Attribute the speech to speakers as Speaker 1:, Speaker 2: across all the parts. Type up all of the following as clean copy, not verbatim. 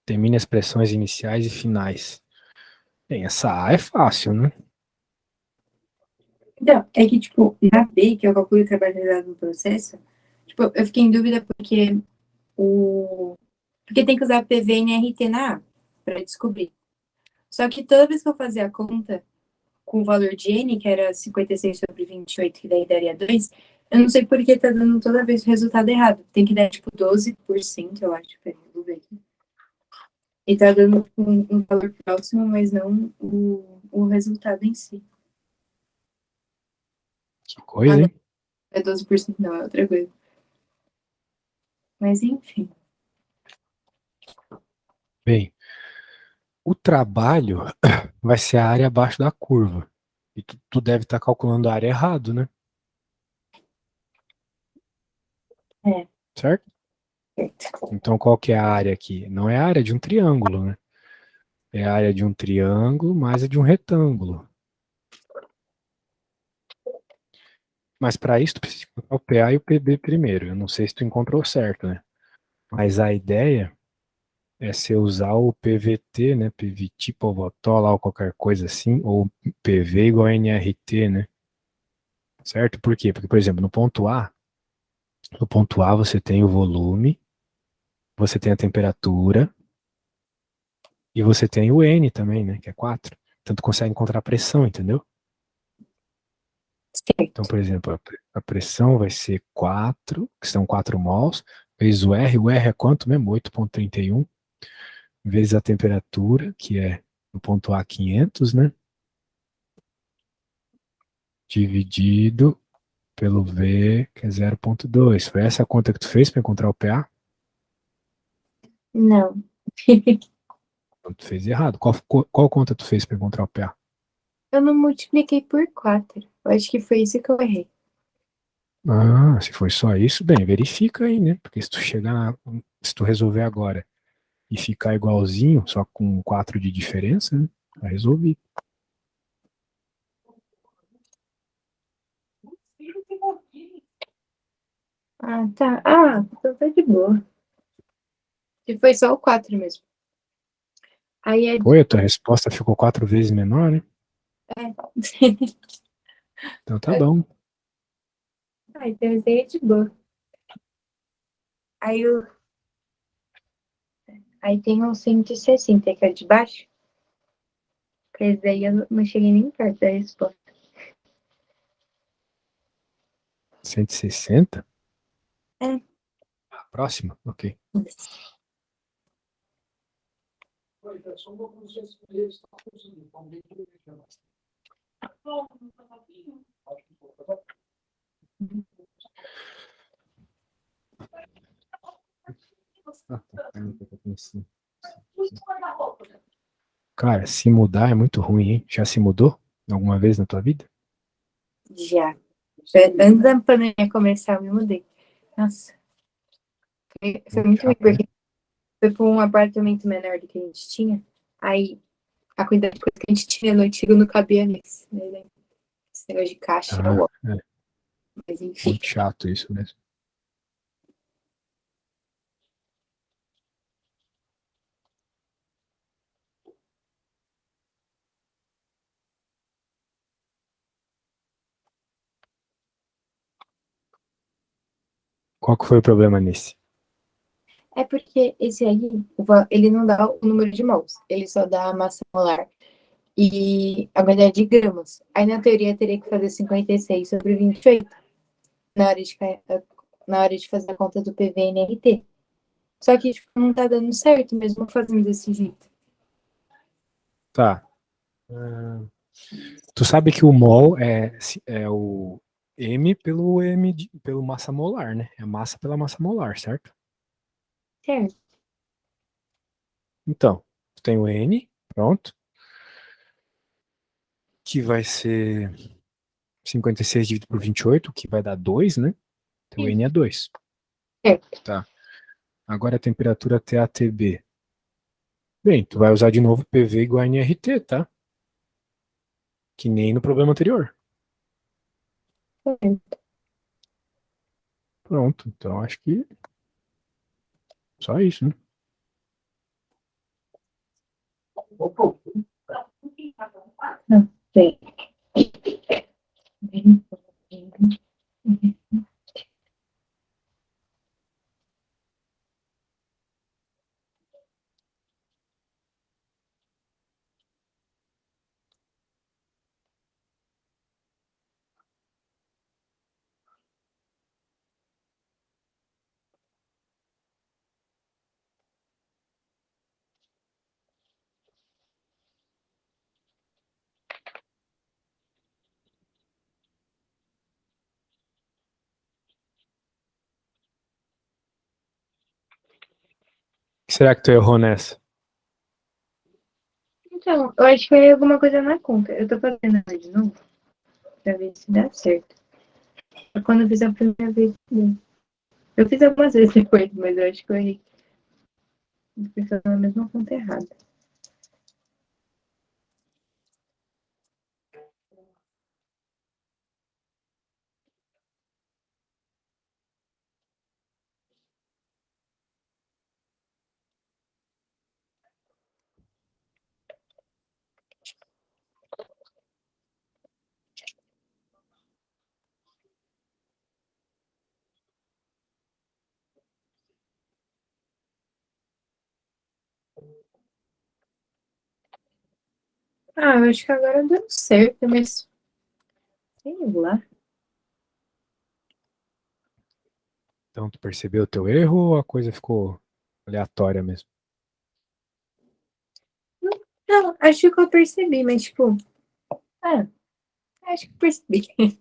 Speaker 1: Termine as pressões iniciais e finais. Bem, essa A é fácil, né?
Speaker 2: Então, é que, tipo, na B, que eu calculo o trabalho realizado no processo, tipo, eu fiquei em dúvida porque tem que usar PV e NRT na A para descobrir. Só que toda vez que eu fazia a conta com o valor de N, que era 56 sobre 28, que daí daria 2, eu não sei por que tá dando toda vez o resultado errado. Tem que dar, tipo, 12%, eu acho. Peraí, vou ver aqui. E tá dando um valor próximo, mas não o resultado em si.
Speaker 1: Que
Speaker 2: Ah,
Speaker 1: coisa,
Speaker 2: não,
Speaker 1: hein?
Speaker 2: é 12%, não, é outra coisa. Mas enfim.
Speaker 1: Bem, o trabalho vai ser a área abaixo da curva. E tu deve estar calculando a área errado, né?
Speaker 2: É,
Speaker 1: Certo?
Speaker 2: certo.
Speaker 1: Então, qual que é a área aqui? Não é a área de um triângulo, né? É a área de um triângulo mais a de um retângulo. Mas para isso, tu precisa encontrar o PA e o PB primeiro. Eu não sei se tu encontrou certo, né? Mas a ideia é você usar o PVT, né? PVT, Povotó, lá, ou qualquer coisa assim, ou PV igual a NRT, né? Certo? Por quê? Porque, por exemplo, no ponto A você tem o volume, você tem a temperatura e você tem o N também, né? Que é 4. Então tu consegue encontrar a pressão, entendeu? Então,
Speaker 2: Certo.
Speaker 1: por exemplo, a pressão vai ser 4, que são 4 mols, vezes o R é quanto mesmo? 8,31, vezes a temperatura, que é no ponto A 500, né? Dividido pelo V, que é 0,2. Foi essa a conta que tu fez para encontrar o PA?
Speaker 2: Não.
Speaker 1: Então, tu fez errado. Qual conta tu fez para encontrar o PA?
Speaker 2: Eu não multipliquei por 4. Eu acho que foi isso que eu errei.
Speaker 1: Ah, se foi só isso, bem, verifica aí, né? Porque se tu resolver agora e ficar igualzinho, só com 4 de diferença, né? Tá resolvido.
Speaker 2: Ah, tá. Ah, então tá de boa. E foi só o 4 mesmo. Aí é.
Speaker 1: Foi, a tua resposta ficou 4 vezes menor, né? Então tá bom.
Speaker 2: Ah, então isso aí é de boa. Aí, aí tem um 160 que é de baixo. Que esse daí eu não cheguei nem perto da resposta.
Speaker 1: 160?
Speaker 2: É.
Speaker 1: Próxima? Ok. Ah, tá. Cara, se mudar é muito ruim, hein? Já se mudou alguma vez na tua vida?
Speaker 2: Já. Antes da pandemia começar, eu me mudei. Nossa, foi
Speaker 1: Muito
Speaker 2: muito ruim,
Speaker 1: chato, né?
Speaker 2: porque foi para um apartamento menor do que a gente tinha. Aí a quantidade de coisa que a gente tinha no antigo não cabia nesse. Né? Esse negócio de caixa é
Speaker 1: Ah,
Speaker 2: o
Speaker 1: é
Speaker 2: mas enfim.
Speaker 1: muito chato isso mesmo. Qual que foi o problema nesse?
Speaker 2: É porque esse aí, ele não dá o número de mols, ele só dá a massa molar e a quantidade de gramas. Aí, na teoria, teria que fazer 56 sobre 28 na hora de, na hora de fazer a conta do PVNRT. Só que tipo, não tá dando certo mesmo fazendo desse jeito.
Speaker 1: Tá. Ah, tu sabe que o mol é o M pelo pelo massa molar, né? É massa pela massa molar, certo?
Speaker 2: Certo.
Speaker 1: Então, tu tem o N, pronto, que vai ser 56 dividido por 28, que vai dar 2, né? Teu N é 2.
Speaker 2: Certo.
Speaker 1: Tá. Agora a temperatura TATB. Bem, tu vai usar de novo PV igual a NRT, tá? Que nem no problema anterior.
Speaker 2: Certo.
Speaker 1: Pronto. Então acho que só isso, né?
Speaker 2: Não sei.
Speaker 1: Será que tu errou nessa?
Speaker 2: Então, eu acho que é alguma coisa na conta. Eu tô fazendo ela de novo pra ver se dá certo. Quando eu fiz a primeira vez, deu. Eu fiz algumas vezes depois, mas eu acho que eu errei. Pensando na mesma conta errada. Ah, eu acho que agora deu certo, mas sei lá.
Speaker 1: Então, tu percebeu o teu erro ou a coisa ficou aleatória mesmo?
Speaker 2: Não, acho que eu percebi, mas tipo, ah, acho que eu percebi.
Speaker 1: Mas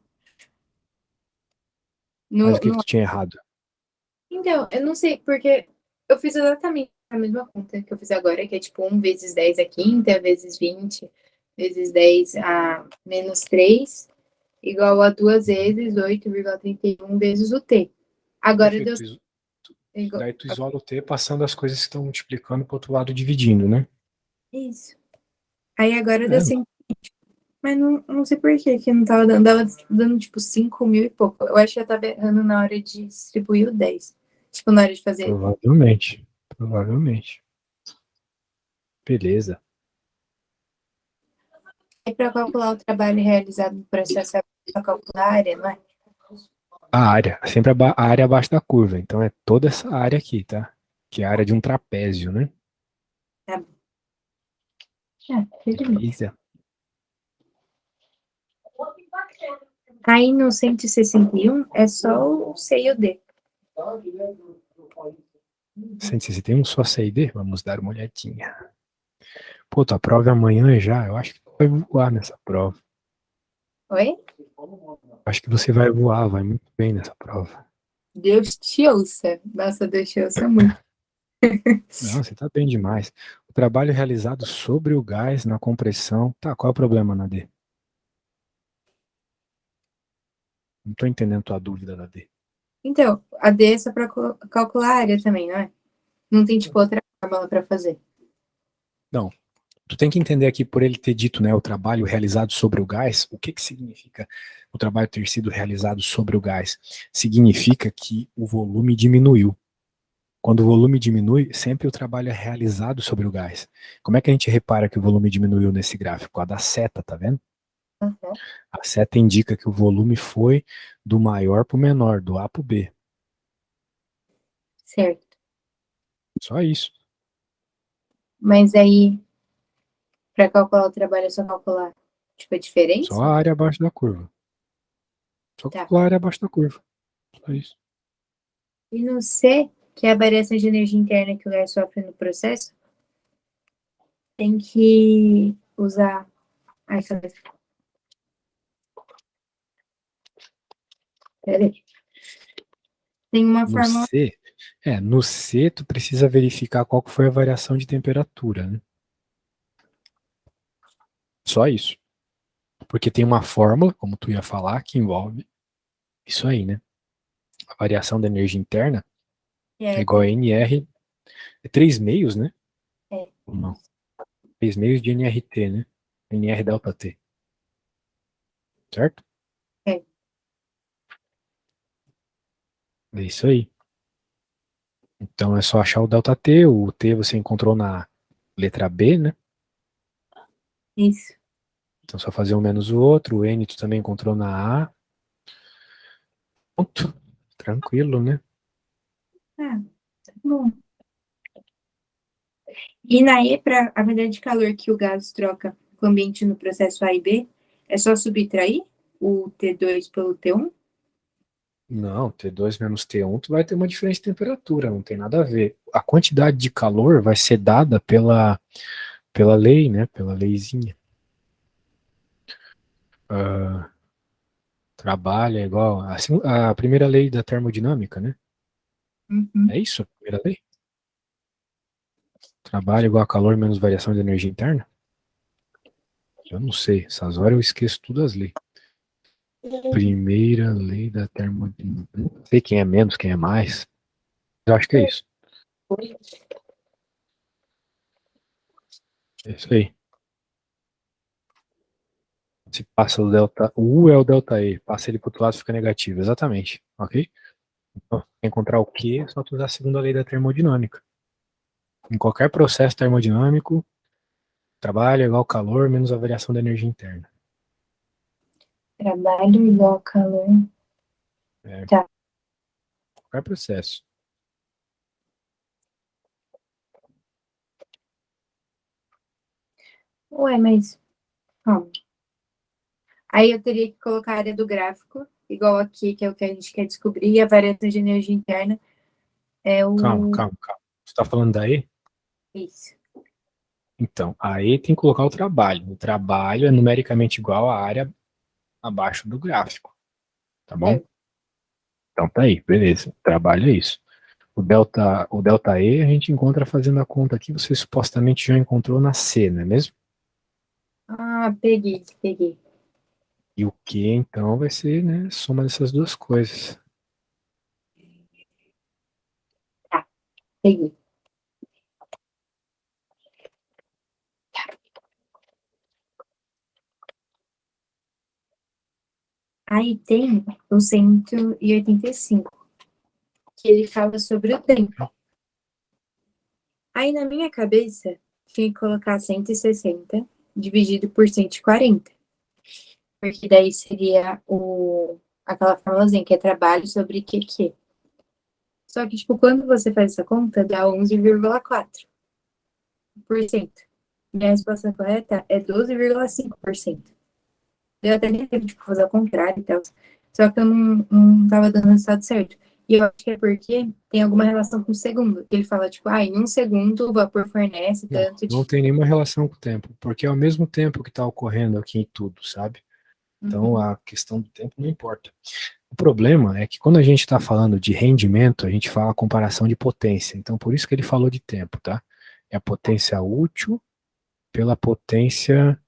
Speaker 2: No,
Speaker 1: o que que
Speaker 2: no...
Speaker 1: tu tinha errado?
Speaker 2: Então, eu não sei, porque eu fiz exatamente a mesma conta que eu fiz agora, que é tipo 1 vezes 10 a quinta, vezes 20, vezes 10 a menos 3, igual a 2 vezes 8,31 vezes o t. Agora deu
Speaker 1: Perfeito.
Speaker 2: igual,
Speaker 1: Daí tu isola o T passando as coisas que estão multiplicando pro outro lado dividindo, né?
Speaker 2: isso. Aí agora deu
Speaker 1: É,
Speaker 2: 100, mas não sei por que não tava dando, dando tipo 5 mil e pouco. Eu acho que eu tava errando na hora de distribuir o 10. Tipo, na hora de fazer.
Speaker 1: provavelmente. Provavelmente. Beleza.
Speaker 2: É para calcular o trabalho realizado no processo, é para calcular a área, não é?
Speaker 1: A área, sempre a área abaixo da curva. Então é toda essa área aqui, tá? Que é a área de um trapézio, né?
Speaker 2: Tá bom. Ah, tudo bem.
Speaker 1: Beleza.
Speaker 2: Aí no 161 é só o C e o D.
Speaker 1: 161, só C e D? Vamos dar uma olhadinha. Pô, tua prova é amanhã já. Eu acho que tu vai voar nessa prova.
Speaker 2: Oi?
Speaker 1: Acho que você vai voar, vai muito bem nessa prova.
Speaker 2: Deus te ouça. Nossa, Deus te ouça muito.
Speaker 1: Não, você tá bem demais. O trabalho realizado sobre o gás na compressão. Tá, qual é o problema, Nadir? Não tô entendendo tua dúvida, Nadir.
Speaker 2: Então, a D é só para calcular a área também, não é? Não tem, tipo, outra fórmula para fazer.
Speaker 1: Não, tu tem que entender aqui, por ele ter dito, né, o trabalho realizado sobre o gás, o que que significa o trabalho ter sido realizado sobre o gás? Significa que o volume diminuiu. Quando o volume diminui, sempre o trabalho é realizado sobre o gás. Como é que a gente repara que o volume diminuiu nesse gráfico? A da seta, tá vendo?
Speaker 2: Uhum.
Speaker 1: A seta indica que o volume foi do maior para o menor, do A para o B.
Speaker 2: Certo.
Speaker 1: Só isso.
Speaker 2: Mas aí, para calcular o trabalho, é só calcular, tipo, a
Speaker 1: Só
Speaker 2: diferença?
Speaker 1: a área abaixo da curva. Só
Speaker 2: Tá.
Speaker 1: calcular a área abaixo da curva. Só isso.
Speaker 2: E no C, que é a variação de energia interna que o gás sofre no processo, tem que usar. Ai, cadê? Peraí. Tem uma
Speaker 1: No
Speaker 2: fórmula.
Speaker 1: C, no C tu precisa verificar qual que foi a variação de temperatura, né? Só isso. Porque tem uma fórmula, como tu ia falar, que envolve isso aí, né? A variação da energia interna é
Speaker 2: É,
Speaker 1: igual a NR, é 3 meios, né?
Speaker 2: é,
Speaker 1: Ou não? 3 meios de NRT, né? NR delta T, certo?
Speaker 2: é.
Speaker 1: É isso aí. Então é só achar o delta T, o T você encontrou na letra B, né?
Speaker 2: Isso.
Speaker 1: Então, só fazer um menos o outro. O N tu também encontrou na A. Pronto. Tranquilo, né?
Speaker 2: Ah, tá bom. E na E, para a medida de calor que o gás troca com o ambiente no processo A e B, é só subtrair o T2 pelo T1?
Speaker 1: Não, T2 menos T1, tu vai ter uma diferença de temperatura, não tem nada a ver. A quantidade de calor vai ser dada pela lei, né? Pela leizinha. Trabalho é igual a primeira lei da termodinâmica, né?
Speaker 2: Uhum.
Speaker 1: É isso, a primeira lei? Trabalho igual a calor menos variação de energia interna? Eu não sei, essas horas eu esqueço todas as leis. Primeira lei da termodinâmica. Não sei quem é menos, quem é mais. Eu acho que é isso. É isso aí. Se passa o delta U é o delta E. Passa ele pro outro lado fica negativo. Exatamente. Ok? Então, pra encontrar o Q, é só tu usar a segunda lei da termodinâmica. Em qualquer processo termodinâmico, trabalho é igual calor menos a variação da energia interna.
Speaker 2: Trabalho igual calor.
Speaker 1: É,
Speaker 2: Tá.
Speaker 1: qualquer processo.
Speaker 2: Ué, mas calma. Aí eu teria que colocar a área do gráfico, igual aqui, que é o que a gente quer descobrir, e a variação de energia interna é
Speaker 1: Calma,
Speaker 2: o.
Speaker 1: calma, calma. Você está falando da E?
Speaker 2: Isso.
Speaker 1: Então, a E tem que colocar o trabalho. O trabalho é numericamente igual à área abaixo do gráfico. Tá bom?
Speaker 2: Certo.
Speaker 1: Então tá aí, beleza. O trabalho é isso. O delta E a gente encontra fazendo a conta aqui, você supostamente já encontrou na C, não é mesmo?
Speaker 2: Ah, peguei, peguei.
Speaker 1: E o Q, então, vai ser, né, soma dessas duas coisas.
Speaker 2: Tá, peguei. Aí tem o 185, que ele fala sobre o tempo. Aí na minha cabeça, tinha que colocar 160 dividido por 140, porque daí seria aquela formulazinha que é trabalho sobre QQ. Só que, tipo, quando você faz essa conta, dá 11,4%. E a resposta correta é 12,5%. Eu até tentei, tipo, fazer ao contrário e tal. Só que eu não tava dando o resultado certo. E eu acho que é porque tem alguma relação com o segundo. Ele fala, tipo, em um segundo o vapor fornece
Speaker 1: Não,
Speaker 2: tanto
Speaker 1: não
Speaker 2: de.
Speaker 1: tem nenhuma relação com o tempo, porque é ao mesmo tempo que está ocorrendo aqui em tudo, sabe? Então
Speaker 2: Uhum,
Speaker 1: a questão do tempo não importa. O problema é que quando a gente está falando de rendimento, a gente fala comparação de potência. Então por isso que ele falou de tempo, tá? É a potência útil pela potência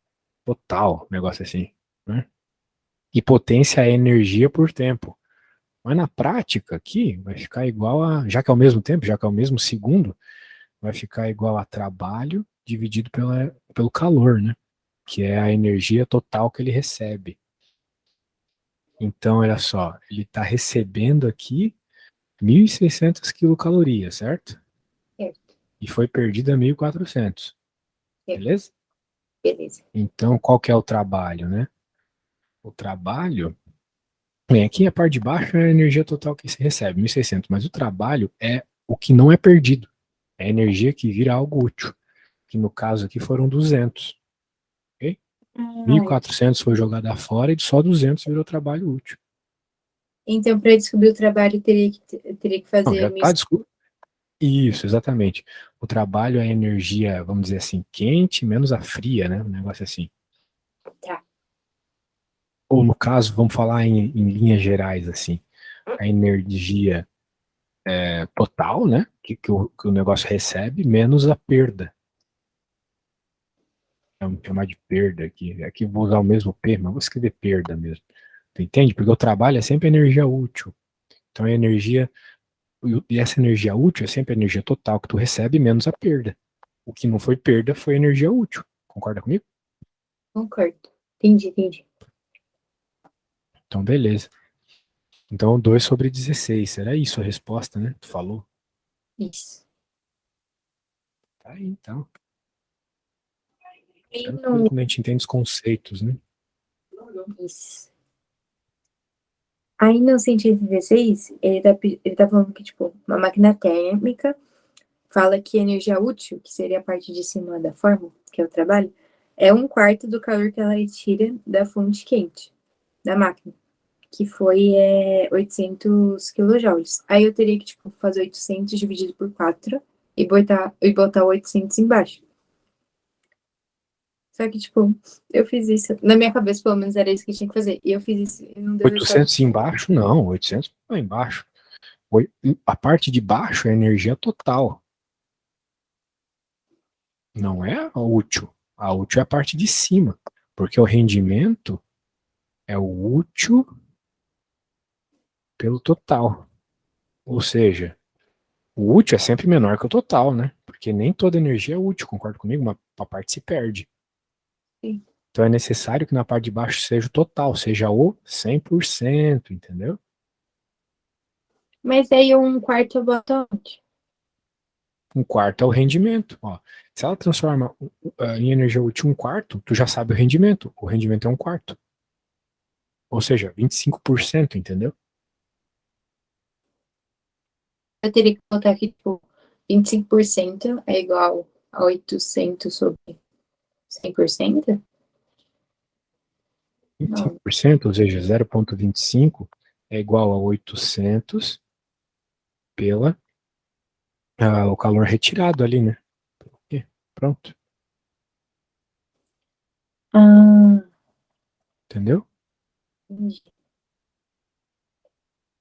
Speaker 1: total, um negócio assim, né? E potência é energia por tempo. Mas na prática aqui vai ficar igual a, já que é ao mesmo tempo, já que é ao mesmo segundo, vai ficar igual a trabalho dividido pelo calor, né? Que é a energia total que ele recebe. Então, olha só, ele está recebendo aqui 1.600 quilocalorias, certo?
Speaker 2: certo,
Speaker 1: E foi perdida 1.400,
Speaker 2: certo.
Speaker 1: beleza?
Speaker 2: Beleza.
Speaker 1: Então, qual que é o trabalho, né? O trabalho, bem, aqui a parte de baixo é a energia total que se recebe, 1.600, mas o trabalho é o que não é perdido, é a energia que vira algo útil, que no caso aqui foram 200, ok?
Speaker 2: Ah,
Speaker 1: 1.400 foi jogada fora e só 200 virou trabalho útil.
Speaker 2: então, para descobrir o trabalho, teria que
Speaker 1: Não,
Speaker 2: fazer
Speaker 1: já
Speaker 2: mil.
Speaker 1: está. Isso, exatamente. O trabalho é a energia, vamos dizer assim, quente menos a fria, né? Um negócio assim.
Speaker 2: Tá.
Speaker 1: Ou no caso, vamos falar em linhas gerais, assim, a energia total, né? Que o negócio recebe, menos a perda. Vamos chamar de perda aqui. Aqui eu vou usar o mesmo P, mas vou escrever perda mesmo. Tu entende? Porque o trabalho é sempre energia útil. Então é energia, e essa energia útil é sempre a energia total que tu recebe menos a perda. O que não foi perda foi energia útil. Concorda comigo?
Speaker 2: Concordo. Entendi, entendi.
Speaker 1: Então, beleza. Então, 2 sobre 16. Era isso a resposta, né? Tu falou.
Speaker 2: Isso.
Speaker 1: Tá aí, então.
Speaker 2: Aí
Speaker 1: Tranquilo quando a gente entende os conceitos, né?
Speaker 2: Isso. Aí no 116, ele tá falando que, tipo, uma máquina térmica fala que a energia útil, que seria a parte de cima da fórmula, que é o trabalho, é um quarto do calor que ela retira da fonte quente da máquina, que foi 800 quilojoules. Aí eu teria que, tipo, fazer 800 dividido por 4 e botar 800 embaixo. Só que, tipo, eu fiz isso. Na minha cabeça, pelo menos, era isso que tinha que fazer. E eu fiz isso e não deu resultado.
Speaker 1: 800 embaixo? Não, 800 não é embaixo. A parte de baixo é energia total. Não é a útil. A útil é a parte de cima. Porque o rendimento é o útil pelo total. Ou seja, o útil é sempre menor que o total, né? Porque nem toda energia é útil, concorda comigo? Uma parte se perde.
Speaker 2: Sim.
Speaker 1: Então é necessário que na parte de baixo seja o total, seja o 100%, entendeu?
Speaker 2: Mas aí um quarto eu boto onde?
Speaker 1: Um quarto é o rendimento. Ó. Se ela transforma em energia útil um quarto, tu já sabe o rendimento. O rendimento é um quarto. Ou seja, 25%, entendeu?
Speaker 2: Eu teria que botar aqui, tipo, 25% é igual a 800 sobre 100%? Não.
Speaker 1: 25%, ou seja, 0,25 é igual a 800 pela o calor retirado ali, né? Pronto,
Speaker 2: Ah,
Speaker 1: entendeu?
Speaker 2: entendi.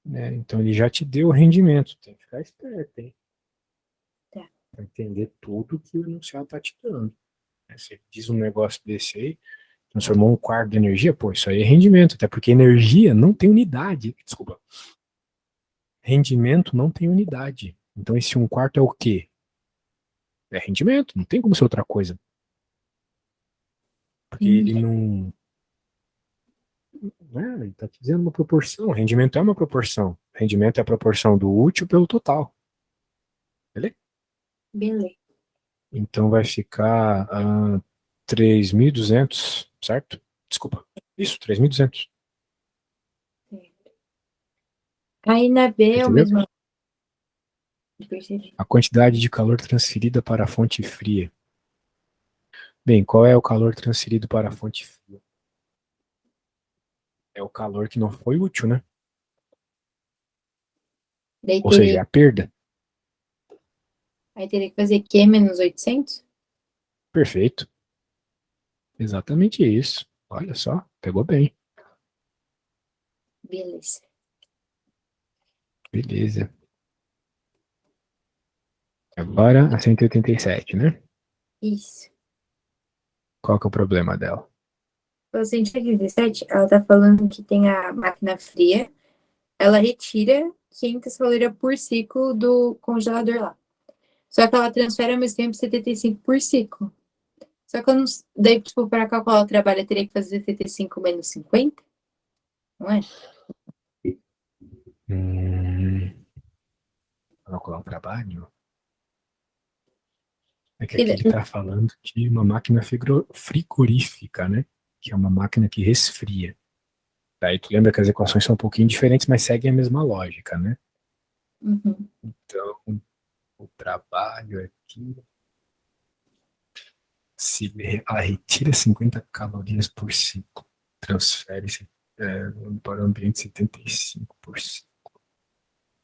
Speaker 1: Então ele já te deu o rendimento. Tem que ficar esperto, hein?
Speaker 2: Tá.
Speaker 1: Pra entender tudo que o enunciado tá te dando. Você diz um negócio desse aí, transformou um quarto de energia, pô, isso aí é rendimento, até porque energia não tem unidade. Desculpa. Rendimento não tem unidade. Então esse um quarto é o quê? É rendimento, não tem como ser outra coisa. Porque ele
Speaker 2: Entendi.
Speaker 1: não. Ele tá te dizendo uma proporção. Rendimento é uma proporção. Rendimento é a proporção do útil pelo total. Beleza?
Speaker 2: Beleza.
Speaker 1: Então vai ficar 3.200, certo? Desculpa. Isso, 3.200.
Speaker 2: Aí na B é o
Speaker 1: Entendeu?
Speaker 2: mesmo. Percebi.
Speaker 1: A quantidade de calor transferida para a fonte fria. Bem, qual é o calor transferido para a fonte fria? É o calor que não foi útil, né?
Speaker 2: Daí
Speaker 1: Ou seja, é
Speaker 2: teria,
Speaker 1: a perda.
Speaker 2: aí teria que fazer Q menos 800?
Speaker 1: Perfeito. Exatamente isso. Olha só, pegou bem.
Speaker 2: Beleza.
Speaker 1: Beleza. Agora a 187, né?
Speaker 2: Isso.
Speaker 1: Qual que é o problema dela?
Speaker 2: O 187, ela tá falando que tem a máquina fria, ela retira 500 calorias por ciclo do congelador lá. Só que ela transfere ao mesmo tempo 75 por ciclo. Só que eu não. Daí, tipo, para calcular o trabalho, eu teria que fazer 75 menos 50, não é?
Speaker 1: Calcular o trabalho? É que
Speaker 2: E
Speaker 1: aqui ele está falando de uma máquina frigorífica, né? Que é uma máquina que resfria. Daí tu lembra que as equações são um pouquinho diferentes, mas seguem a mesma lógica, né?
Speaker 2: Uhum.
Speaker 1: Então, o trabalho aqui, se ela retira 50 calorias por ciclo, transfere para o ambiente 75%.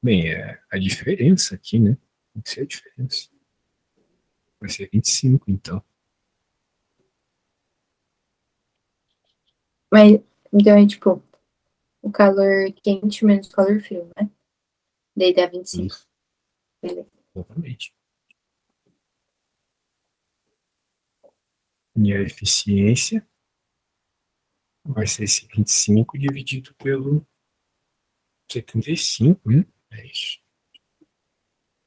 Speaker 1: Bem, a diferença aqui, né? Tem que ser a diferença. Vai ser 25, então.
Speaker 2: Mas, então é tipo, o calor quente menos o calor frio, né? Daí dá 25.
Speaker 1: Isso,
Speaker 2: Beleza.
Speaker 1: exatamente. E a eficiência vai ser esse 25 dividido pelo 75, né? É isso.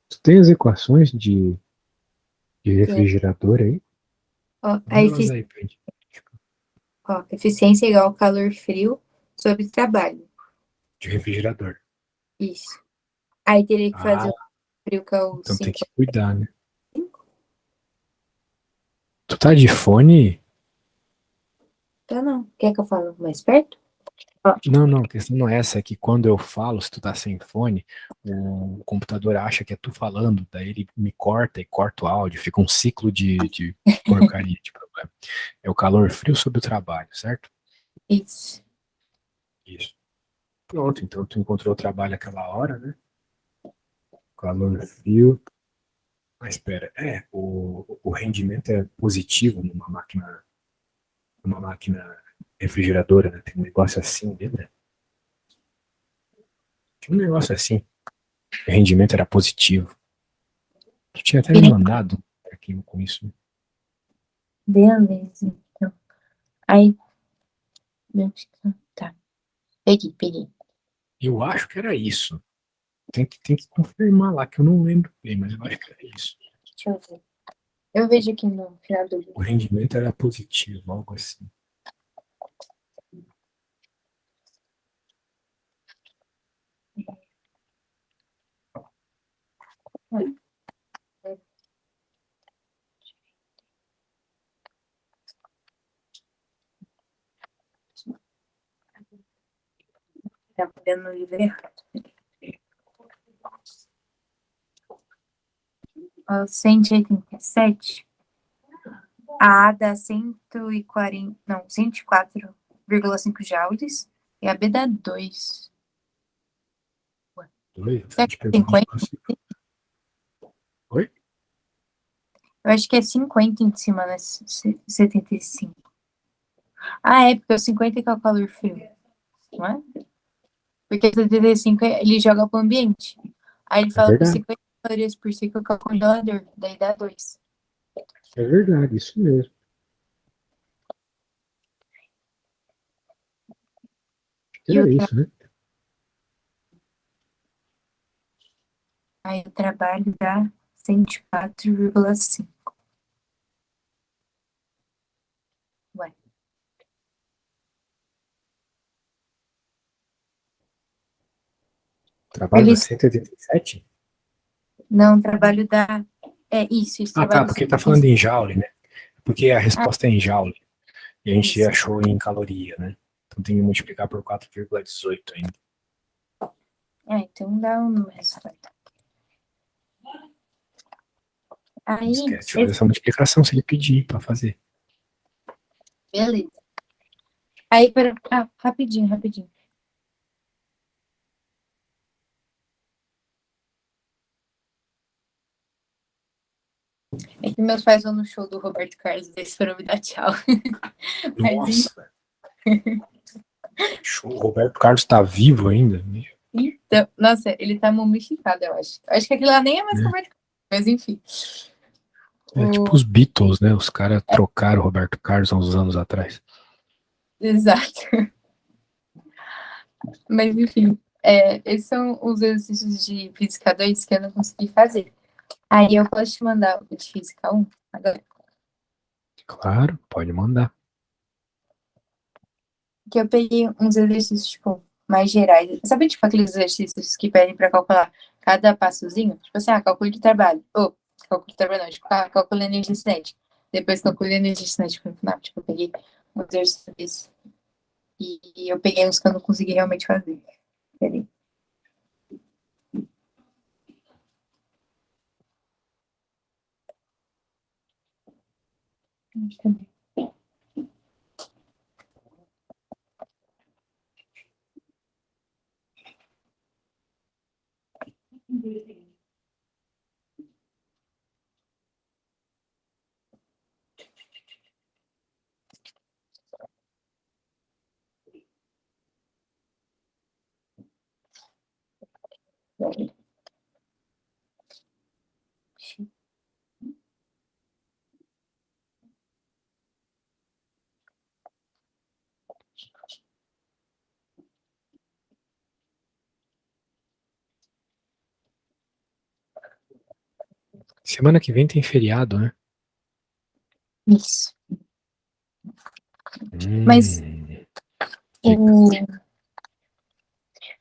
Speaker 1: Tu tem as equações de
Speaker 2: Tem,
Speaker 1: refrigerador aí?
Speaker 2: ó,
Speaker 1: Manda elas aí pra gente.
Speaker 2: eficiência é igual ao calor frio sobre trabalho.
Speaker 1: De refrigerador.
Speaker 2: Isso. Aí teria que fazer
Speaker 1: Ah,
Speaker 2: o frio, que é o
Speaker 1: então tem
Speaker 2: 5.
Speaker 1: que cuidar, né? Tu tá de fone?
Speaker 2: Tá não. Quer que eu fale mais perto? Ó,
Speaker 1: Não, a questão não é essa, é que quando eu falo, se tu tá sem fone, o computador acha que é tu falando, daí ele me corta e corta o áudio, fica um ciclo de porcaria, de problema. É o calor frio sobre o trabalho, certo?
Speaker 2: isso.
Speaker 1: Isso. Pronto, então tu encontrou o trabalho aquela hora, né? Calor frio. Mas espera, o rendimento é positivo numa máquina refrigeradora, né? Tem um negócio assim, né? Tinha um negócio assim, o rendimento era positivo. Tu tinha até me mandado um arquivo com isso, né?
Speaker 2: Beleza, então. Aí, tá. Peguei.
Speaker 1: Eu acho que era isso. Tem que confirmar lá, que eu não lembro bem, mas eu acho que era isso.
Speaker 2: Deixa eu ver. Eu vejo aqui no final do
Speaker 1: O rendimento era positivo, algo assim.
Speaker 2: vídeo. Tá vendo no livro errado. Ó, 187. A A dá 140, não, 104,5 joules. E a B dá 2.
Speaker 1: Oi, a
Speaker 2: Será
Speaker 1: gente
Speaker 2: que é
Speaker 1: pegou um
Speaker 2: 50?
Speaker 1: negócio. Oi?
Speaker 2: Eu acho que é 50 em cima, né? 75. Ah, é, porque o 50 que é o calor frio, não é? Porque o 75 ele joga pro ambiente. Aí ele
Speaker 1: É
Speaker 2: fala que os
Speaker 1: verdade.
Speaker 2: 50 calorias por ciclo que é o congelador. Daí dá 2.
Speaker 1: É verdade, isso mesmo.
Speaker 2: E o
Speaker 1: Era isso, né?
Speaker 2: aí o trabalho dá 104,5. Ué.
Speaker 1: Trabalho da
Speaker 2: Eles
Speaker 1: 187?
Speaker 2: não, trabalho dá. É isso,
Speaker 1: Ah, tá,
Speaker 2: trabalho
Speaker 1: porque tá falando em joule, né? Porque a
Speaker 2: Ah,
Speaker 1: resposta é em joule. E a gente
Speaker 2: isso.
Speaker 1: achou em caloria, né? Então tem que multiplicar por 4,18 ainda.
Speaker 2: É, então dá um resultado.
Speaker 1: Não
Speaker 2: Aí,
Speaker 1: esquece de fazer essa multiplicação se ele pedir pra fazer.
Speaker 2: beleza. Aí, rapidinho. É que meus pais vão no show do Roberto Carlos, eles foram me dar tchau. Mas,
Speaker 1: Nossa, show. O Roberto Carlos tá vivo ainda,
Speaker 2: então, nossa, ele tá mumificado, eu acho. Acho que aquilo lá nem é mais
Speaker 1: né?
Speaker 2: Roberto Carlos, mas enfim.
Speaker 1: É tipo
Speaker 2: O...
Speaker 1: os Beatles, né? Os caras trocaram o Roberto Carlos há uns anos atrás.
Speaker 2: Exato. Mas enfim, esses são os exercícios de física 2 que eu não consegui fazer. Aí eu posso te mandar o de física 1 agora.
Speaker 1: Claro, pode mandar.
Speaker 2: Que eu peguei uns exercícios, tipo, mais gerais. Sabe, tipo, aqueles exercícios que pedem pra calcular cada passozinho? Tipo assim, cálculo de trabalho. Ou, cálculo de trabalho não, tipo, cálculo de energia cinética. Depois cálculo de energia cinética no final. Tipo, eu peguei um exercício desse. E eu peguei uns que eu não consegui realmente fazer. Peraí.
Speaker 1: Semana que vem tem feriado, né?
Speaker 2: Isso. Mas
Speaker 1: Hum, diga.
Speaker 2: o.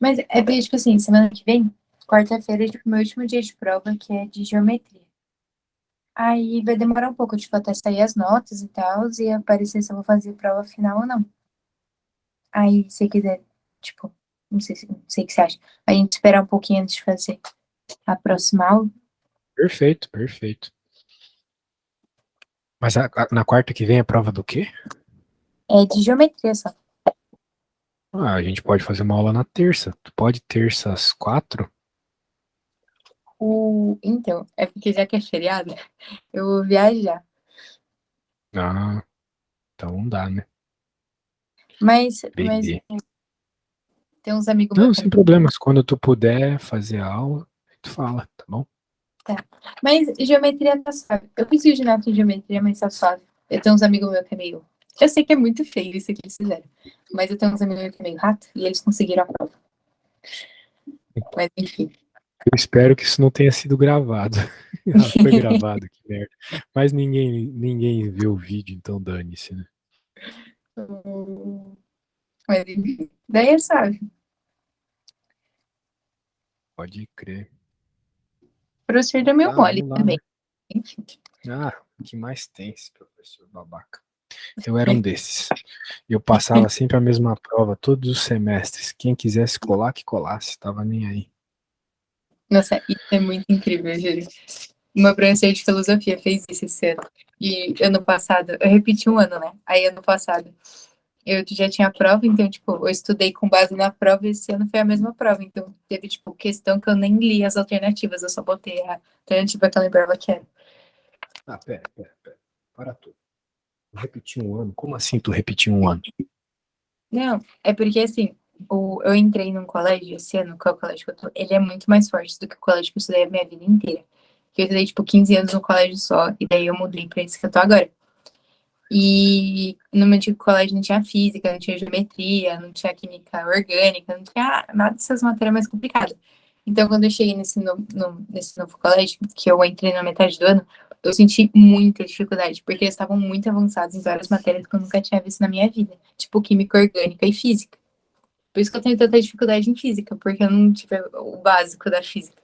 Speaker 2: Mas é bem, tipo assim, semana que vem, quarta-feira, é tipo, meu último dia de prova, que é de geometria. Aí vai demorar um pouco, tipo, até sair as notas e tal, e aparecer se eu vou fazer prova final ou não. Aí, se quiser, tipo, não sei o que você acha. A gente esperar um pouquinho antes de fazer a próxima aula.
Speaker 1: Perfeito, perfeito. Mas na quarta que vem é prova do quê?
Speaker 2: É de geometria só.
Speaker 1: Ah, a gente pode fazer uma aula na terça. Tu pode terça às 4?
Speaker 2: Então, é porque já que é feriado, eu vou viajar.
Speaker 1: Ah, então não dá, né?
Speaker 2: Mas
Speaker 1: Beleza.
Speaker 2: tem uns amigos meus
Speaker 1: Não,
Speaker 2: também.
Speaker 1: sem problemas. Quando tu puder fazer a aula, tu fala, tá bom?
Speaker 2: Tá. Mas geometria tá suave. Eu fiz virginato em geometria, mas tá suave. Eu tenho uns amigos meus que é meio. Eu sei que é muito feio isso que eles fizeram. Mas eu tenho uns amigos meus que é meio rato e eles conseguiram a prova. Mas enfim.
Speaker 1: Eu espero que isso não tenha sido gravado. Ah, foi gravado, que merda. Mas ninguém viu o vídeo, então dane-se, né?
Speaker 2: Mas enfim. Daí é suave.
Speaker 1: Pode crer.
Speaker 2: O professor deu meio
Speaker 1: Tá,
Speaker 2: mole
Speaker 1: vamos lá,
Speaker 2: também.
Speaker 1: né?
Speaker 2: Enfim.
Speaker 1: Ah, o que mais tem esse professor babaca? Eu era um desses. Eu passava sempre a mesma prova todos os semestres. Quem quisesse colar, que colasse. Tava nem aí.
Speaker 2: Nossa, isso é muito incrível, juro. Uma professora de filosofia fez isso esse ano. E ano passado, eu repeti um ano, né? Aí ano passado, eu já tinha a prova, então, tipo, eu estudei com base na prova e esse ano foi a mesma prova. Então, teve, tipo, questão que eu nem li as alternativas, eu só botei a alternativa que eu lembrava que era.
Speaker 1: Ah, pera. Para tudo. Repetir um ano? Como assim tu repetiu um ano?
Speaker 2: Não, é porque, assim, eu entrei num colégio esse ano, que é o colégio que eu tô, ele é muito mais forte do que o colégio que eu estudei a minha vida inteira. Que eu estudei, tipo, 15 anos no colégio só, e daí eu mudei pra esse que eu tô agora. E no meu antigo colégio não tinha física, não tinha geometria, não tinha química orgânica, não tinha nada dessas matérias mais complicadas. Então, quando eu cheguei nesse novo colégio, que eu entrei na metade do ano, eu senti muita dificuldade, porque eles estavam muito avançados em várias matérias que eu nunca tinha visto na minha vida, tipo química orgânica e física. Por isso que eu tenho tanta dificuldade em física, porque eu não tive o básico da física.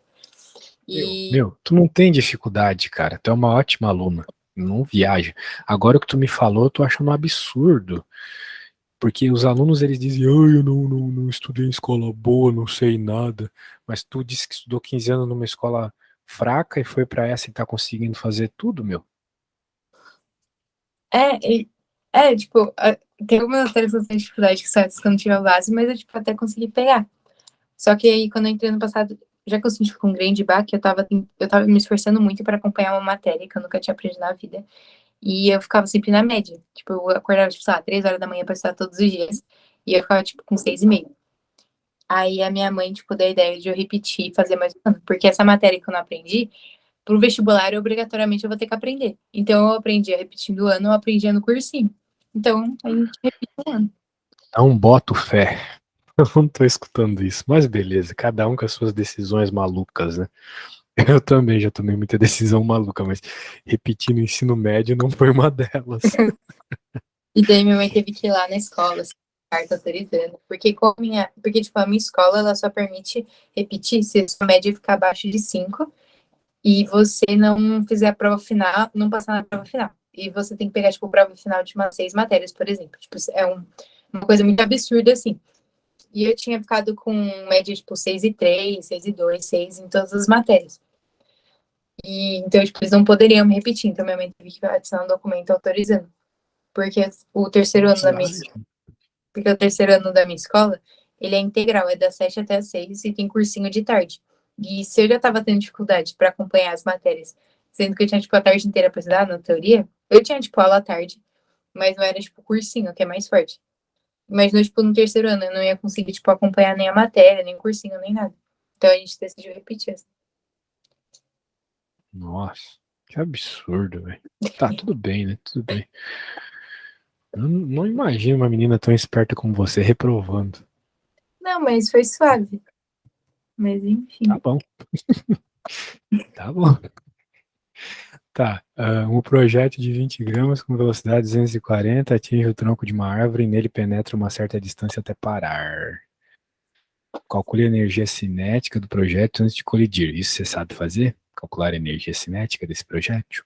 Speaker 2: E
Speaker 1: Tu não tem dificuldade, cara. Tu é uma ótima aluna. Não viaja. Agora o que tu me falou, eu tô achando um absurdo. Porque os alunos, eles dizem, ai, eu não estudei em escola boa, não sei nada. Mas tu disse que estudou 15 anos numa escola fraca e foi pra essa e tá conseguindo fazer tudo, meu.
Speaker 2: tipo, tem algumas matérias que eu tenho dificuldade que são essas que eu não tive a base, mas eu, tipo, até consegui pegar. Só que aí, quando eu entrei no passado, já que eu senti um grande baque, eu tava me esforçando muito para acompanhar uma matéria que eu nunca tinha aprendido na vida. E eu ficava sempre na média. Tipo, eu acordava, tipo, sei lá, 3 horas da manhã pra estudar todos os dias. E eu ficava, tipo, com 6,5. Aí a minha mãe, tipo, deu a ideia de eu repetir e fazer mais um ano. Porque essa matéria que eu não aprendi, pro vestibular, obrigatoriamente eu vou ter que aprender. Então eu aprendia repetindo o ano, eu aprendia no cursinho. Então, a gente repete o ano.
Speaker 1: Não boto fé. Eu não tô escutando isso. Mas beleza, cada um com as suas decisões malucas, né? Eu também já tomei muita decisão maluca, mas repetir no ensino médio não foi uma delas.
Speaker 2: E daí minha mãe teve que ir lá na escola, assim, carta autorizando. Porque, tipo, a minha escola, ela só permite repetir se a sua média ficar abaixo de 5 e você não fizer a prova final, não passar na prova final. E você tem que pegar, tipo, prova final de umas 6 matérias, por exemplo. Tipo, uma coisa muito absurda, assim. E eu tinha ficado com média, tipo, 6,3, 6,2, 6 em todas as matérias. E, então, tipo, eles não poderiam me repetir. Então, minha mãe teve que adicionar um documento autorizando. Porque o terceiro ano da minha
Speaker 1: Viagem.
Speaker 2: porque o terceiro ano da minha escola, ele é integral, é das 7 até as 6 e tem cursinho de tarde. E se eu já estava tendo dificuldade para acompanhar as matérias, sendo que eu tinha, tipo, a tarde inteira para estudar, na teoria, eu tinha, tipo, aula à tarde, mas não era, tipo, cursinho, que é mais forte. Imagina, tipo, no terceiro ano, eu não ia conseguir, tipo, acompanhar nem a matéria, nem cursinho, nem nada. Então a gente decidiu repetir, assim.
Speaker 1: Nossa, que absurdo, velho. Tá, tudo bem, né? Tudo bem. Eu não imagino uma menina tão esperta como você reprovando.
Speaker 2: Não, mas foi suave. Mas
Speaker 1: Tá
Speaker 2: enfim.
Speaker 1: bom, tá bom. Tá, um projeto de 20 gramas com velocidade 240 atinge o tronco de uma árvore e nele penetra uma certa distância até parar. Calcule a energia cinética do projeto antes de colidir. Isso você sabe fazer? Calcular a energia cinética desse projeto?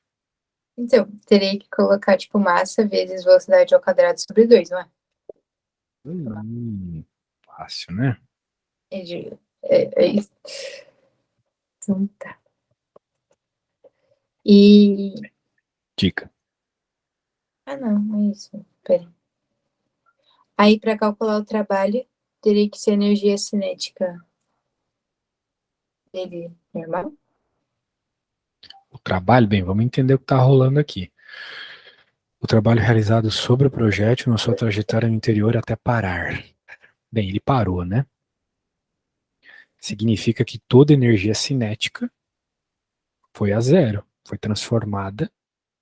Speaker 2: Então, teria que colocar, tipo, massa vezes velocidade ao quadrado sobre 2, não é?
Speaker 1: Fácil, né?
Speaker 2: É isso. Então, tá. E...
Speaker 1: Dica.
Speaker 2: Ah, não, é isso. Pera. Aí, para calcular o trabalho, teria que ser energia cinética dele normal?
Speaker 1: O trabalho, bem, vamos entender o que está rolando aqui. O trabalho realizado sobre o projétil na sua trajetória no interior até parar. Bem, ele parou, né? Significa que toda energia cinética foi a zero, foi transformada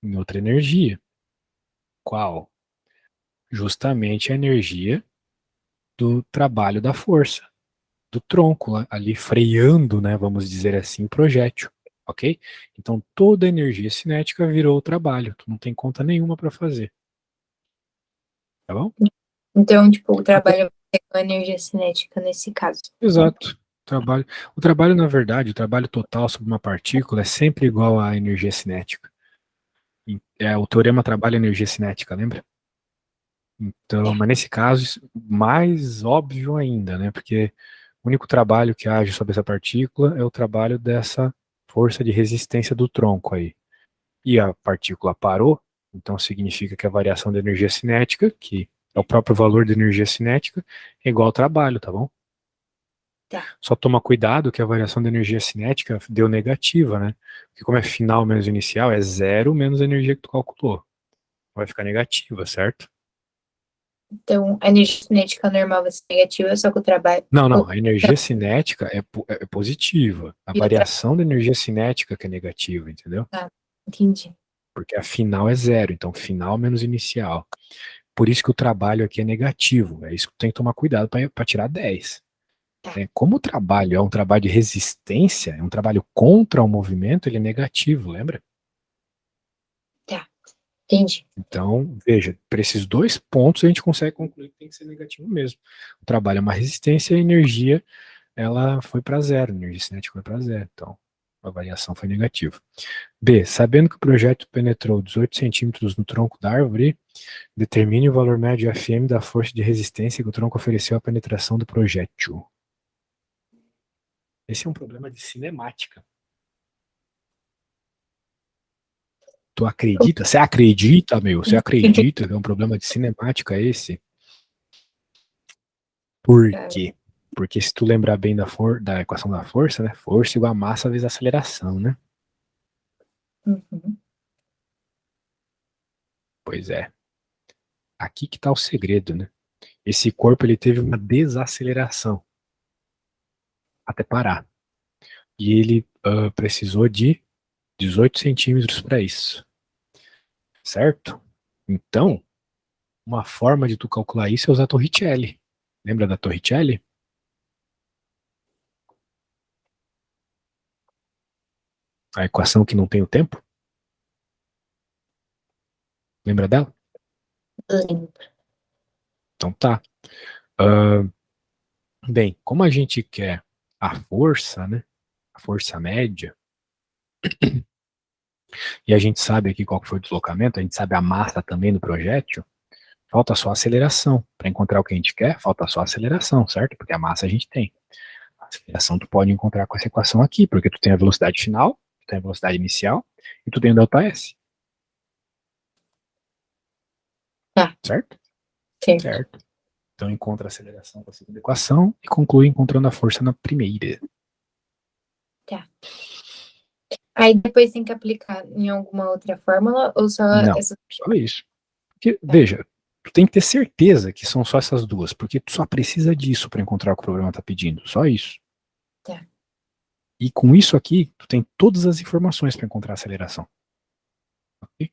Speaker 1: em outra energia. Qual? Justamente a energia do trabalho da força, do tronco, ali freando, né, vamos dizer assim, o projétil, ok? Então toda a energia cinética virou o trabalho, tu não tem conta nenhuma para fazer, tá bom?
Speaker 2: Então, tipo, o
Speaker 1: Até,
Speaker 2: trabalho é com energia cinética nesse caso.
Speaker 1: exato. O trabalho, na verdade, o trabalho total sobre uma partícula é sempre igual à energia cinética. É o teorema trabalho-energia cinética, lembra? Então, mas nesse caso, mais óbvio ainda, né? Porque o único trabalho que age sobre essa partícula é o trabalho dessa força de resistência do tronco aí. E a partícula parou, então significa que a variação da energia cinética, que é o próprio valor da energia cinética, é igual ao trabalho, tá bom?
Speaker 2: Tá.
Speaker 1: Só toma cuidado que a variação da energia cinética deu negativa, né? Porque como é final menos inicial, é zero menos a energia que tu calculou. Vai ficar negativa, certo?
Speaker 2: Então, a energia cinética normal vai ser negativa, só que o trabalho...
Speaker 1: Não, não, a energia cinética é positiva. A
Speaker 2: E o tra...
Speaker 1: variação da energia cinética que é negativa, entendeu?
Speaker 2: Ah, entendi.
Speaker 1: Porque a final é zero, então final menos inicial. Por isso que o trabalho aqui é negativo. É isso que tu tem que tomar cuidado para tirar 10.
Speaker 2: Tá,
Speaker 1: Né? Como o trabalho é um trabalho de resistência, é um trabalho contra o movimento, ele é negativo, lembra?
Speaker 2: tá, entendi.
Speaker 1: Então, veja, para esses dois pontos a gente consegue concluir que tem que ser negativo mesmo. O trabalho é uma resistência e a energia ela foi para zero, a energia cinética foi para zero. Então, a variação foi negativa. B. Sabendo que o projeto penetrou 18 centímetros no tronco da árvore, determine o valor médio FM da força de resistência que o tronco ofereceu à penetração do projétil. Esse é um problema de cinemática. Tu acredita? Você acredita, meu? Você acredita que é um problema de cinemática esse? Por
Speaker 2: Tá.
Speaker 1: quê? Porque se tu lembrar bem da equação da força, né? Força igual a massa vezes aceleração, né?
Speaker 2: Uhum.
Speaker 1: Pois é. Aqui que tá o segredo, né? Esse corpo ele teve uma desaceleração até parar. E ele precisou de 18 centímetros para isso. Certo? Então, uma forma de tu calcular isso é usar a Torricelli. Lembra da Torricelli? A equação que não tem o tempo? Lembra dela?
Speaker 2: Lembro.
Speaker 1: Então tá. Uh, bem, como a gente quer a força, né? A força média, e a gente sabe aqui qual que foi o deslocamento, a gente sabe a massa também do projétil, falta só a aceleração. Para encontrar o que a gente quer, falta só a aceleração, certo? Porque a massa a gente tem. A aceleração tu pode encontrar com essa equação aqui, porque tu tem a velocidade final, tu tem a velocidade inicial, e tu tem o delta S,
Speaker 2: Tá,
Speaker 1: certo?
Speaker 2: certo.
Speaker 1: Certo. Então encontra a aceleração com a segunda equação e conclui encontrando a força na primeira.
Speaker 2: Tá. Aí depois tem que aplicar em alguma outra fórmula ou só
Speaker 1: Não,
Speaker 2: essa?
Speaker 1: só isso. Porque,
Speaker 2: Tá,
Speaker 1: veja, tu tem que ter certeza que são só essas duas, porque tu só precisa disso para encontrar o que o problema está pedindo, só isso.
Speaker 2: tá,
Speaker 1: E com isso aqui, tu tem todas as informações para encontrar a aceleração. Ok?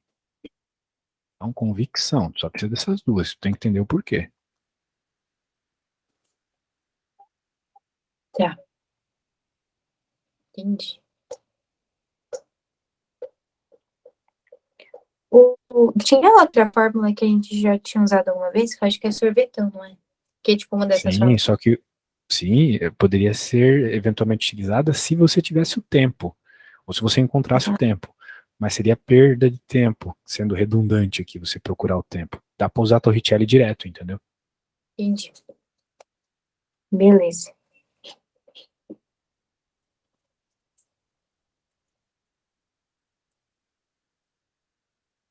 Speaker 1: Então, convicção, tu só precisa dessas duas, tu tem que entender o porquê.
Speaker 2: tá. Entendi. Tinha outra fórmula que a gente já tinha usado alguma vez, que eu acho que é sorvetão, não é? Que é tipo uma dessas
Speaker 1: Sim,
Speaker 2: fórmulas.
Speaker 1: só que sim, poderia ser eventualmente utilizada se você tivesse o tempo, ou se você encontrasse o tempo. mas seria perda de tempo, sendo redundante aqui, você procurar o tempo. Dá pra usar Torricelli direto, entendeu?
Speaker 2: Entendi. Beleza.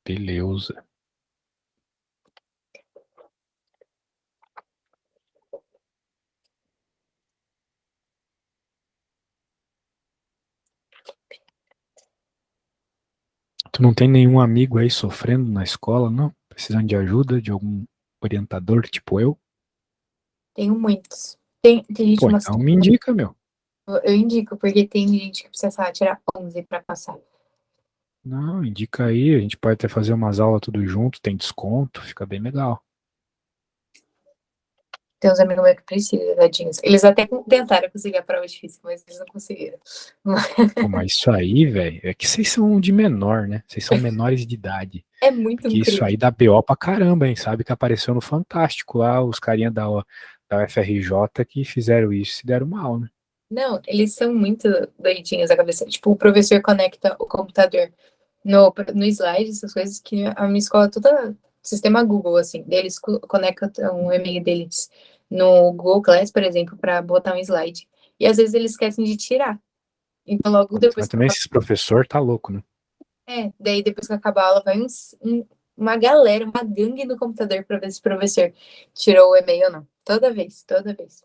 Speaker 1: Beleza. Tu não tem nenhum amigo aí sofrendo na escola, não? Precisando de ajuda, de algum orientador, tipo eu?
Speaker 2: Tenho muitos. Tem gente
Speaker 1: Pô,
Speaker 2: uma
Speaker 1: então me indica, meu.
Speaker 2: eu indico, porque tem gente que precisa, sei lá, tirar 11 pra passar.
Speaker 1: Não, indica aí, a gente pode até fazer umas aulas tudo junto, tem desconto, fica bem legal.
Speaker 2: Tem uns amigos meus que precisam, tadinhos. Eles até tentaram conseguir a prova difícil, mas eles não conseguiram.
Speaker 1: Pô, mas isso aí, velho, é que vocês são de menor, né? Vocês são menores de idade.
Speaker 2: É muito
Speaker 1: Porque isso
Speaker 2: incrível.
Speaker 1: aí dá BO pra caramba, hein? Sabe que apareceu no Fantástico lá, os carinha da UFRJ que fizeram isso e se deram mal, né?
Speaker 2: Não, eles são muito doidinhos a cabeça. Tipo, o professor conecta o computador no slide, essas coisas que a minha escola é toda sistema Google, assim. Daí eles conectam o e-mail deles no Google Class, por exemplo, para botar um slide. E às vezes eles esquecem de tirar. Então, logo
Speaker 1: Mas
Speaker 2: depois que
Speaker 1: também esses professor tá louco, né?
Speaker 2: daí depois que acabar a aula, vai uma galera, uma gangue no computador para ver se o professor tirou o e-mail ou não. Toda vez, toda vez.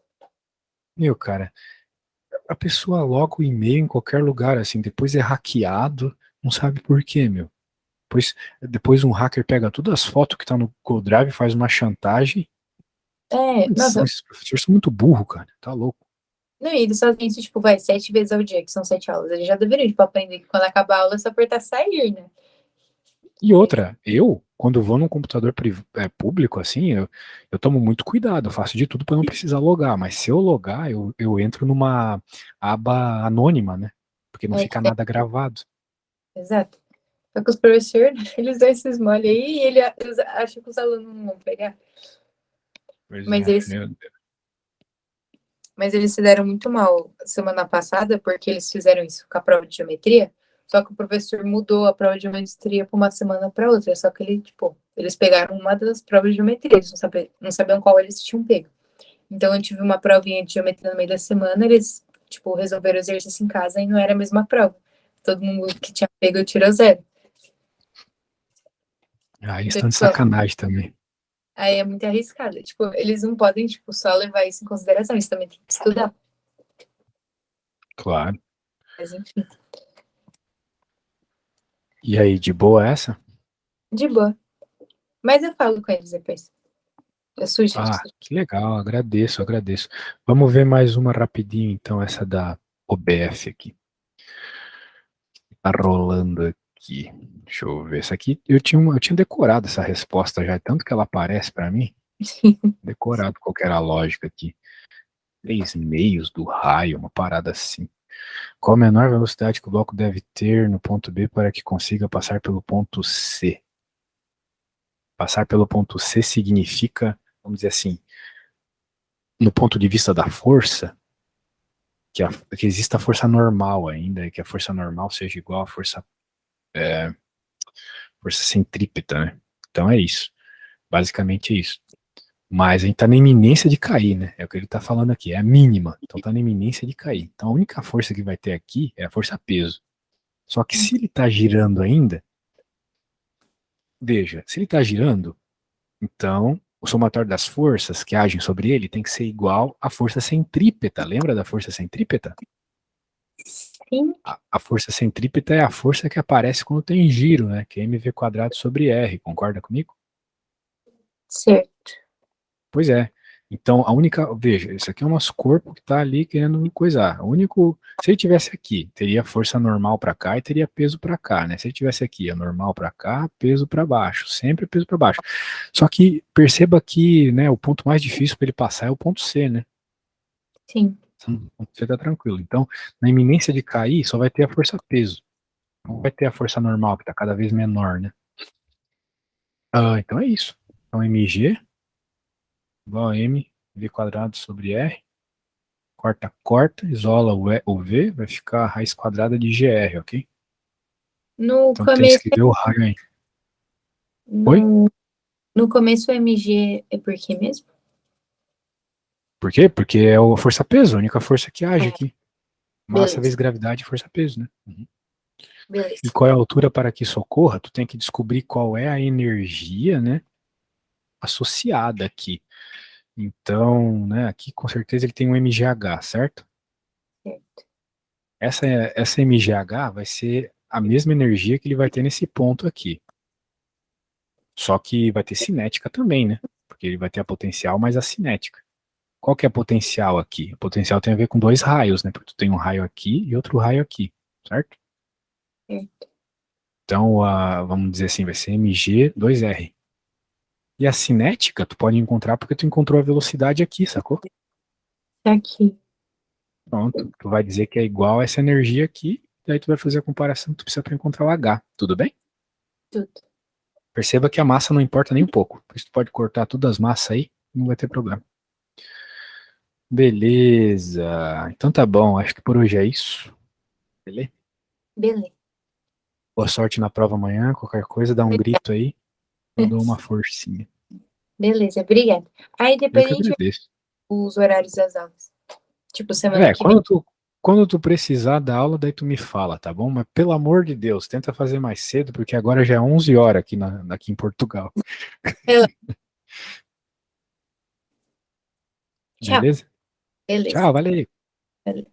Speaker 1: Meu, cara, a pessoa loga o e-mail em qualquer lugar, assim, depois é hackeado, não sabe por quê, meu. Depois um hacker pega todas as fotos que tá no Google Drive, faz uma chantagem.
Speaker 2: É, nossa,
Speaker 1: Esses professores são muito burros, cara. Tá louco.
Speaker 2: não, e eles fazem isso, tipo, vai, 7 vezes ao dia, que são 7 aulas. Eles já deveriam, tipo, aprender que quando acabar a aula é só apertar sair, né?
Speaker 1: E outra, quando vou num computador público, assim, eu tomo muito cuidado, eu faço de tudo para não precisar logar, mas se eu logar, eu entro numa aba anônima, né? Porque não
Speaker 2: É,
Speaker 1: fica nada gravado.
Speaker 2: exato. Só que os professores, eles dão esses mole aí e eles acham que os alunos não vão pegar.
Speaker 1: Pois
Speaker 2: Mas
Speaker 1: é,
Speaker 2: eles,
Speaker 1: meu Deus.
Speaker 2: mas eles se deram muito mal semana passada, porque eles fizeram isso com a prova de geometria. Só que o professor mudou a prova de geometria para uma semana para outra. Só que ele, tipo, eles pegaram uma das provas de geometria, eles não sabiam qual eles tinham pego. Então eu tive uma provinha de geometria no meio da semana, eles, tipo, resolveram o exercício em casa e não era a mesma prova. Todo mundo que tinha pego tirou 0.
Speaker 1: Ah, eles
Speaker 2: Então,
Speaker 1: estão de
Speaker 2: tipo,
Speaker 1: sacanagem também.
Speaker 2: aí é muito arriscado. Tipo, eles não podem, tipo, só levar isso em consideração, eles também têm que estudar.
Speaker 1: Claro.
Speaker 2: Mas enfim,
Speaker 1: E aí, de boa essa?
Speaker 2: de boa. Mas eu falo com eles depois. Eu sugiro.
Speaker 1: Ah, que legal, agradeço, agradeço. Vamos ver mais uma rapidinho, então, essa da OBF aqui. Tá rolando aqui. Deixa eu ver. Essa aqui eu tinha decorado essa resposta já, tanto que ela aparece para mim. Decorado qual que era a lógica aqui. 3 meios do raio, uma parada assim. Qual a menor velocidade que o bloco deve ter no ponto B para que consiga passar pelo ponto C? Passar pelo ponto C significa, vamos dizer assim, no ponto de vista da força, que exista a força normal ainda, que a força normal seja igual à força centrípeta, né? Então é isso. Basicamente é isso. Mas a gente tá na iminência de cair, né? É o que ele tá falando aqui, é a mínima. Então tá na iminência de cair. Então a única força que vai ter aqui é a força peso. Só que se ele tá girando ainda, veja, se ele tá girando, então o somatório das forças que agem sobre ele tem que ser igual à força centrípeta. Lembra da força centrípeta?
Speaker 2: Sim,
Speaker 1: A força centrípeta é a força que aparece quando tem giro, né? Que é mv quadrado sobre r. Concorda comigo?
Speaker 2: certo.
Speaker 1: Pois é. Então, a única. Veja, isso aqui é o nosso corpo que está ali querendo coisar. O único. Se ele tivesse aqui, teria força normal para cá e teria peso para cá, né? Se ele tivesse aqui, é normal para cá, peso para baixo. Sempre peso para baixo. Só que perceba que, né, o ponto mais difícil para ele passar é o ponto C, né?
Speaker 2: Sim,
Speaker 1: Então, o ponto C tá tranquilo. Então, na iminência de cair, só vai ter a força peso. Não vai ter a força normal, que está cada vez menor, né? Ah, então é isso. Então, mg igual a m v quadrado sobre r. Corta, corta, isola o V, vai ficar a raiz quadrada de GR, ok?
Speaker 2: No
Speaker 1: Então tem que
Speaker 2: começo,
Speaker 1: escrever o raio aí. Oi?
Speaker 2: no começo o MG é por quê mesmo?
Speaker 1: Por quê? Porque é a força-peso, a única força que age
Speaker 2: Ah,
Speaker 1: aqui. Massa
Speaker 2: beleza,
Speaker 1: vezes gravidade e força-peso, né? Uhum. E
Speaker 2: beleza.
Speaker 1: qual é a altura para que isso ocorra? Tu tem que descobrir qual é a energia, né, associada aqui. Então, né, aqui com certeza ele tem um MGH, certo?
Speaker 2: Certo.
Speaker 1: Essa MGH vai ser a mesma energia que ele vai ter nesse ponto aqui. Só que vai ter cinética também, né? Porque ele vai ter a potencial mais a cinética. Qual que é a potencial aqui? A potencial tem a ver com dois raios, né? Porque tu tem um raio aqui e outro raio aqui, certo?
Speaker 2: Certo.
Speaker 1: Então, vamos dizer assim, vai ser mg2r. E a cinética tu pode encontrar porque tu encontrou a velocidade aqui, sacou?
Speaker 2: Tá aqui,
Speaker 1: Pronto. Tu vai dizer que é igual a essa energia aqui, e aí tu vai fazer a comparação que tu precisa para encontrar o H. Tudo bem?
Speaker 2: tudo.
Speaker 1: Perceba que a massa não importa nem um pouco. Por isso tu pode cortar todas as massas aí, não vai ter problema. Beleza. Então tá bom, acho que por hoje é isso. Beleza?
Speaker 2: Beleza.
Speaker 1: Boa sorte na prova amanhã, qualquer coisa, dá um grito aí, eu dou uma forcinha.
Speaker 2: Beleza, obrigada. Aí
Speaker 1: Eu
Speaker 2: depois a
Speaker 1: que
Speaker 2: gente vê
Speaker 1: agradeço.
Speaker 2: os horários das aulas. Tipo, semana
Speaker 1: É,
Speaker 2: que vem.
Speaker 1: quando tu precisar da aula, daí tu me fala, tá bom? Mas pelo amor de Deus, tenta fazer mais cedo, porque agora já é 11 horas aqui em Portugal.
Speaker 2: Tchau.
Speaker 1: Beleza?
Speaker 2: Beleza.
Speaker 1: Tchau, valeu.
Speaker 2: Valeu.